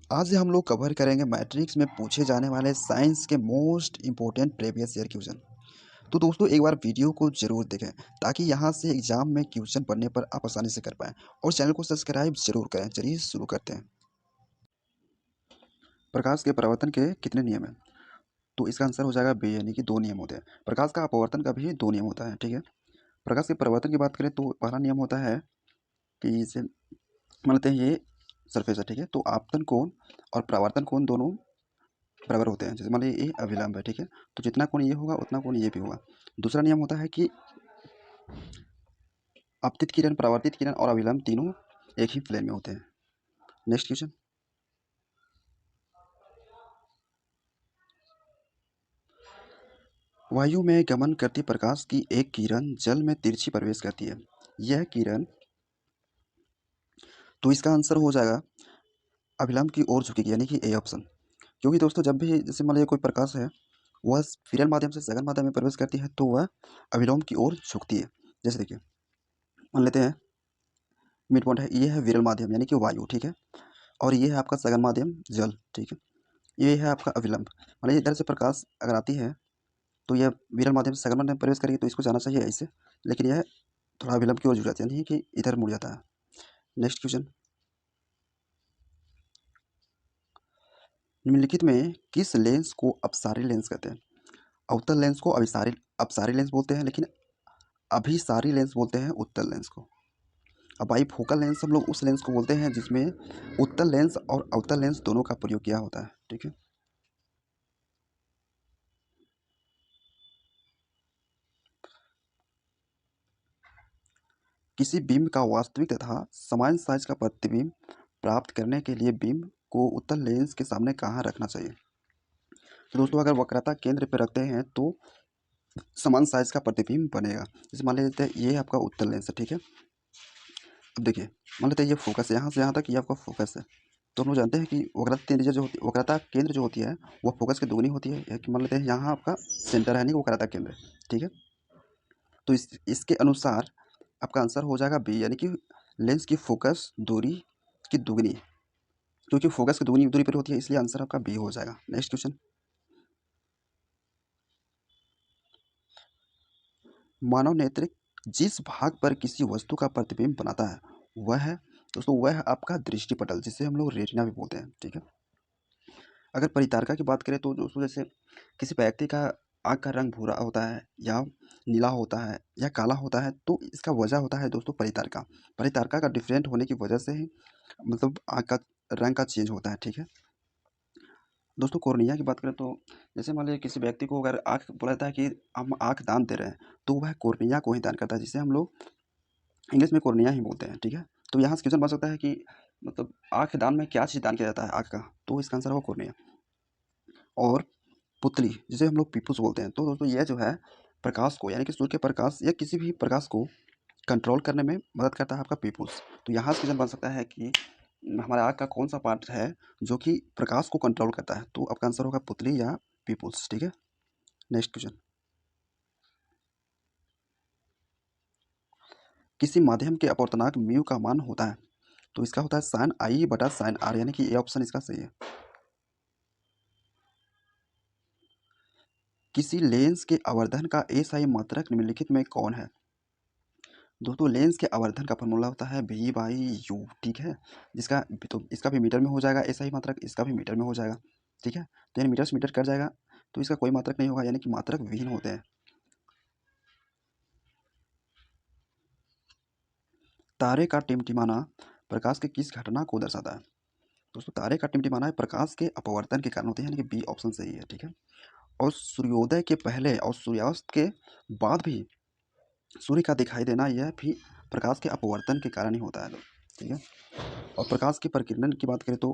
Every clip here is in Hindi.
आज हम लोग कवर करेंगे मैट्रिक्स में पूछे जाने वाले साइंस के most important previous year question. तो दोस्तों एक बार वीडियो को जरूर देखें ताकि यहाँ से एग्जाम में क्वेश्चन पढ़ने पर आप आसानी से कर पाएँ और चैनल को सब्सक्राइब जरूर करें। चलिए शुरू करते हैं। प्रकाश के परावर्तन के कितने नियम हैं? तो इसका आंसर हो जाएगा बी, यानी कि 2 नियम होते हैं। प्रकाश का अपवर्तन का भी 2 नियम होता है, ठीक है। प्रकाश के परावर्तन की बात करें तो पहला नियम होता है कि इसे मान लेते हैं ये सरफेस है, ठीक है। तो आपतन कोण और परावर्तन कोण दोनों बराबर होते हैं। जैसे मान लीजिए ये अभिलंब है, ठीक है। तो जितना कोण ये होगा उतना कोण ये भी होगा। दूसरा नियम होता है कि आपतित किरण, परावर्तित किरण और अभिलंब तीनों एक ही प्लेन में होते हैं। Next question. वायु में गमन करती प्रकाश की एक किरण जल में तिरछी प्रवेश करती है। यह किरण, तो इसका आंसर हो जाएगा अभिलंब की ओर झुकेगी, यानी कि ए ऑप्शन। क्योंकि दोस्तों जब भी जैसे मान लीजिए कोई प्रकाश है वह विरल माध्यम से सघन माध्यम में प्रवेश करती है तो वह अभिलंब की ओर झुकती है। जैसे देखिए मान लेते हैं मिड पॉइंट है, ये है विरल माध्यम यानी कि वायु, ठीक है। और ये है आपका सघन माध्यम जल, ठीक है। ये है आपका अभिलंब। मान लीजिए इधर से प्रकाश अगर आती है तो यह विरल माध्यम से सघन माध्यम में प्रवेश करेगी तो इसको जाना चाहिए ऐसे, लेकिन यह थोड़ा अभिलंब की ओर झुक जाती है, यानी कि इधर मुड़ जाता है। Next question. निम्नलिखित में किस लेंस को अपसारी लेंस कहते हैं? अवतल लेंस को अभिसारी अपसारी लेंस बोलते हैं, लेकिन अभिसारी लेंस बोलते हैं उत्तल लेंस को। अब बाई फोकल लेंस हम लोग उस लेंस को बोलते हैं जिसमें उत्तल लेंस और अवतल लेंस दोनों का प्रयोग किया होता है, ठीक है। किसी बीम का वास्तविक तथा समान साइज का प्रतिबिंब प्राप्त करने के लिए बीम को उत्तल लेंस के सामने कहाँ रखना चाहिए? तो दोस्तों अगर वक्रता केंद्र पर रखते हैं तो समान साइज का प्रतिबिंब बनेगा। जैसे मान लेते हैं ये आपका उत्तल लेंस है, ठीक है। अब देखिए मान लेते हैं ये फोकस है, यहाँ से यहाँ तक ये आपका फोकस है। तो हम लोग जानते हैं कि वक्रता केंद्र जो होती है वो फोकस की दोगुनी होती है। कि मान लेते हैं यहाँ आपका सेंटर है, नहीं वक्रता केंद्र, ठीक है। तो इसके अनुसार आपका आंसर हो जाएगा बी, यानी कि लेंस की फोकस दूरी की दुगनी, क्योंकि फोकस की दुगनी दूरी पर होती है, इसलिए आंसर आपका बी हो जाएगा। Next question. मानव नेत्र जिस भाग पर किसी वस्तु का प्रतिबिंब बनाता है वह है दोस्तों वह है आपका दृष्टिपटल, जिसे हम लोग रेटिना भी बोलते हैं, ठीक है। अगर परितारका की बात करें तो दोस्तों जैसे किसी व्यक्ति का आँख का रंग भूरा होता है या नीला होता है या काला होता है तो इसका वजह होता है दोस्तों परितारका। परितारका का डिफरेंट होने की वजह से ही मतलब आँख का रंग का चेंज होता है, ठीक है। दोस्तों कॉर्निया की बात करें तो जैसे मान लीजिए किसी व्यक्ति को अगर आँख बोला जाता है कि हम आँख दान दे रहे हैं तो वह कॉर्निया को ही दान करता है, जिसे हम लोग इंग्लिश में कॉर्निया ही बोलते हैं, ठीक है। तो यहाँ से क्वेश्चन बन सकता है कि मतलब आँख दान में क्या चीज़ दान किया जाता है आँख का, तो इसका आंसर होगा कॉर्निया। और पुतली जिसे हम लोग पीपुल्स बोलते हैं, तो दोस्तों यह जो है प्रकाश को, यानी कि सूर्य के प्रकाश या किसी भी प्रकाश को कंट्रोल करने में मदद करता है आपका पीपुल्स। तो यहाँ से क्वेश्चन बन सकता है कि हमारे आँख का कौन सा पार्ट है जो कि प्रकाश को कंट्रोल करता है, तो आपका आंसर होगा पुतली या पीपुल्स, ठीक है। Next question. किसी माध्यम के अपवर्तनांक म्यू का मान होता है, तो इसका होता है साइन आई बटा साइन आर, यानी कि ये ऑप्शन इसका सही है। किसी लेंस के आवर्धन का एसआई मात्रक निम्नलिखित में कौन है? दोस्तों लेंस के आवर्धन का फॉर्मूला होता है वी बाई यू, ठीक है। जिसका तो इसका भी मीटर में हो जाएगा एसआई मात्रक, इसका भी मीटर में हो जाएगा, ठीक है। तो यानी मीटर से मीटर कट जाएगा तो इसका कोई मात्रक नहीं होगा, यानी कि मात्रक विहीन होते हैं। तारे का टिमटिमाना प्रकाश के किस घटना को दर्शाता है? दोस्तों तारे का टिमटिमाना प्रकाश के अपवर्तन के कारण होते हैं, यानी कि बी ऑप्शन सही है, ठीक है। और सूर्योदय के पहले और सूर्यास्त के बाद भी सूर्य का दिखाई देना यह भी प्रकाश के अपवर्तन के कारण ही होता है, ठीक है। और प्रकाश के प्रकीर्णन की बात करें तो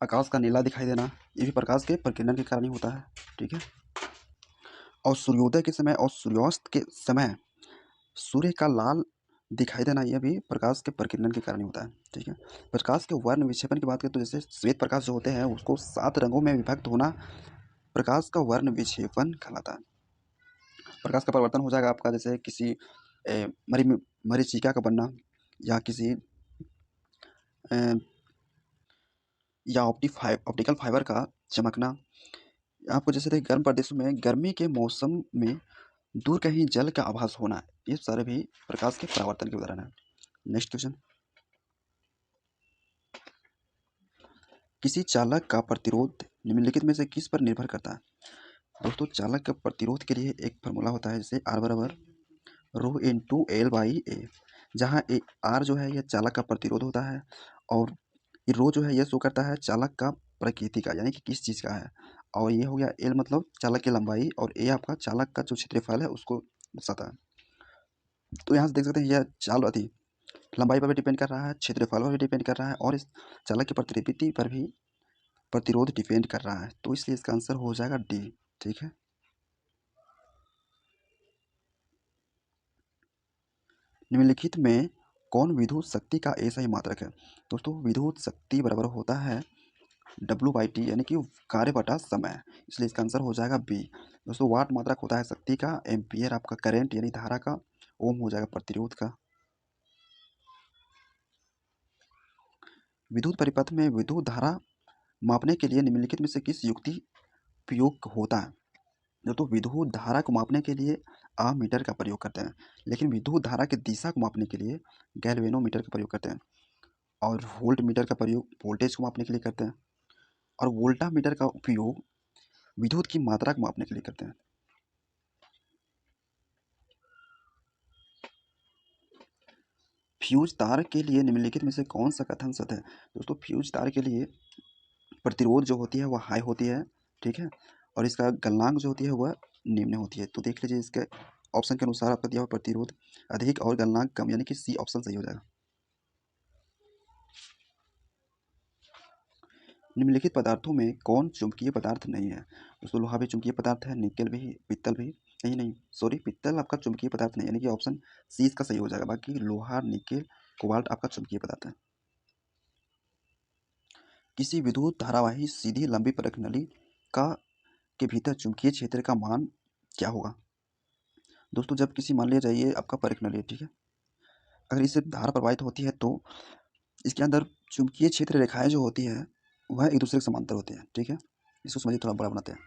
आकाश का नीला दिखाई देना ये भी प्रकाश के प्रकीर्णन के कारण ही होता है, ठीक है। और सूर्योदय के समय और सूर्यास्त के समय सूर्य का लाल दिखाई देना यह भी प्रकाश के प्रकीर्णन के कारण ही होता है, ठीक है। प्रकाश के वर्ण विक्षेपण की बात करें तो जैसे श्वेत प्रकाश जो होते हैं उसको 7 रंगों में विभक्त होना प्रकाश का वर्ण विक्षेपण कहलाता है। प्रकाश का परिवर्तन हो जाएगा आपका जैसे किसी मरीचिका का बनना या किसी या ऑप्टिकल फाइबर का चमकना। आपको जैसे देखिए गर्म प्रदेशों में गर्मी के मौसम में दूर कहीं जल का आभास होना, ये सारे भी प्रकाश के परावर्तन के उदाहरण है। नेक्स्ट क्वेश्चन, किसी चालक का प्रतिरोध निम्नलिखित में से किस पर निर्भर करता है? दोस्तों चालक के प्रतिरोध के लिए एक फार्मूला होता है, जैसे R बराबर रो इंटू एल बाई ए, जहाँ आर जो है यह चालक का प्रतिरोध होता है, और ये रो जो है यह शो करता है चालक का प्रकृति का, यानी कि किस चीज़ का है, और ये हो गया एल मतलब चालक की लंबाई, और ए आपका चालक का जो क्षेत्रफल है उसको दर्शाता है। तो यहाँ से देख सकते हैं यह चाल अति लंबाई पर भी डिपेंड कर रहा है, क्षेत्रफल पर भी डिपेंड कर रहा है, और इस चालक की प्रतिकृति पर भी प्रतिरोध डिपेंड कर रहा है। तो इसलिए इसका आंसर हो जाएगा डी। ठीक है, निम्नलिखित में कौन विद्युत शक्ति का ऐसा ही मात्रक है? दोस्तों विद्युत शक्ति बराबर होता है W/T, यानी कि कार्य बटा समय, इसलिए इसका आंसर हो जाएगा बी। दोस्तों वाट मात्रक होता है शक्ति का, एम्पियर आपका करंट यानी धारा का, ओम हो जाएगा प्रतिरोध का। विद्युत परिपथ में विद्युत धारा मापने के लिए निम्नलिखित में से किस युक्ति उपयोग होता है? दोस्तों विद्युत धारा को मापने के लिए आमीटर का प्रयोग करते हैं, लेकिन विद्युत धारा की दिशा को मापने के लिए गैल्वेनोमीटर का प्रयोग करते हैं, और वोल्ट मीटर का प्रयोग वोल्टेज को मापने के लिए करते हैं, और वोल्टामीटर का उपयोग विद्युत की मात्रा को मापने के लिए करते हैं। फ्यूज तार के लिए निम्नलिखित में से कौन सा कथन सत्य है? दोस्तों फ्यूज तार के लिए प्रतिरोध जो होती है वह हाई होती है, ठीक है, और इसका गलनांक जो होती है वह निम्न होती है। तो देख लीजिए इसके ऑप्शन के अनुसार आपका दिया हुआ प्रतिरोध अधिक और गलनांक कम, यानी कि सी ऑप्शन सही हो जाएगा। निम्नलिखित पदार्थों में कौन चुंबकीय पदार्थ नहीं है? दोस्तों लोहा भी चुंबकीय पदार्थ है, निकेल भी, पित्तल भी, नहीं नहीं सॉरी, पित्तल आपका चुंबकीय पदार्थ नहीं, यानी कि ऑप्शन सी इसका सही हो जाएगा। बाकी लोहा, निकेल, कोबाल्ट आपका चुंबकीय पदार्थ है। किसी विद्युत धारावाही सीधी लंबी प्रणाली का के भीतर चुंबकीय क्षेत्र का मान क्या होगा? दोस्तों जब किसी मान लिया जाइए आपका प्रणाली, ठीक है, अगर इससे धारा प्रवाहित होती है तो इसके अंदर चुंबकीय क्षेत्र रेखाएं जो होती है वह एक दूसरे के समांतर होते हैं, ठीक है, इसको समझिए, थोड़ा बड़ा बनाते हैं।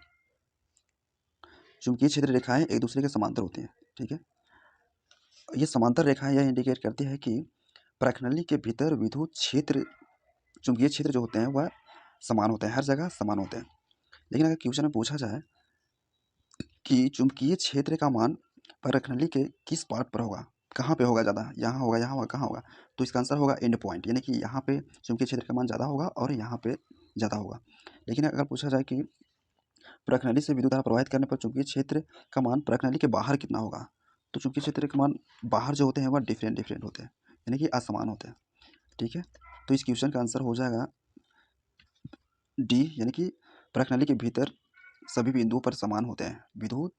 चुंबकीय क्षेत्र रेखाएं एक दूसरे के समांतर होती हैं, ठीक है, ये समांतर रेखाएं यह इंडिकेट करती है कि प्रणाली के भीतर विद्युत क्षेत्र चुंबकीय क्षेत्र जो होते हैं वह समान होते हैं, हर जगह समान होते हैं। लेकिन अगर क्वेश्चन में पूछा जाए कि चुंबकीय क्षेत्र का मान प्रणाली के किस पार्ट पर होगा, कहाँ पे होगा ज़्यादा, यहाँ होगा, यहाँ होगा, कहाँ होगा, तो इसका आंसर होगा एंड पॉइंट, यानी कि यहाँ पे चुंबकीय क्षेत्र का मान ज़्यादा होगा और यहाँ पे ज़्यादा होगा। लेकिन अगर पूछा जाए कि प्रणाली से विद्युत धारा प्रवाहित करने पर चुंबकीय क्षेत्र का मान प्रणाली के बाहर कितना होगा, तो चुंबकीय क्षेत्र के मान बाहर जो होते हैं वह डिफरेंट डिफरेंट होते हैं, यानी कि असमान होते हैं, ठीक है। तो इस क्वेश्चन का आंसर हो जाएगा डी, यानी कि प्रणाली के भीतर सभी बिंदुओं पर समान होते हैं विद्युत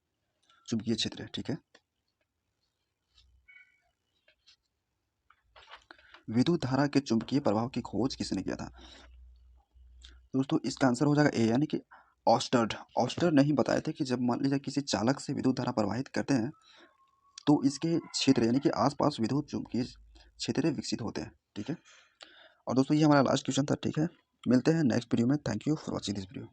चुंबकीय क्षेत्र, ठीक है। विद्युत धारा के चुंबकीय प्रभाव की खोज किसने किया था? दोस्तों इसका आंसर हो जाएगा ए, यानी कि ऑस्टर्ड। ऑस्टर्ड नहीं बताए थे कि जब मान लीजिए किसी चालक से विद्युत धारा प्रवाहित करते हैं तो इसके क्षेत्र यानी कि आसपास विद्युत चुंबकीय क्षेत्र विकसित होते हैं, ठीक है। और दोस्तों ये हमारा लास्ट क्वेश्चन था, ठीक है। मिलते हैं नेक्स्ट वीडियो में। Thank you for watching this video.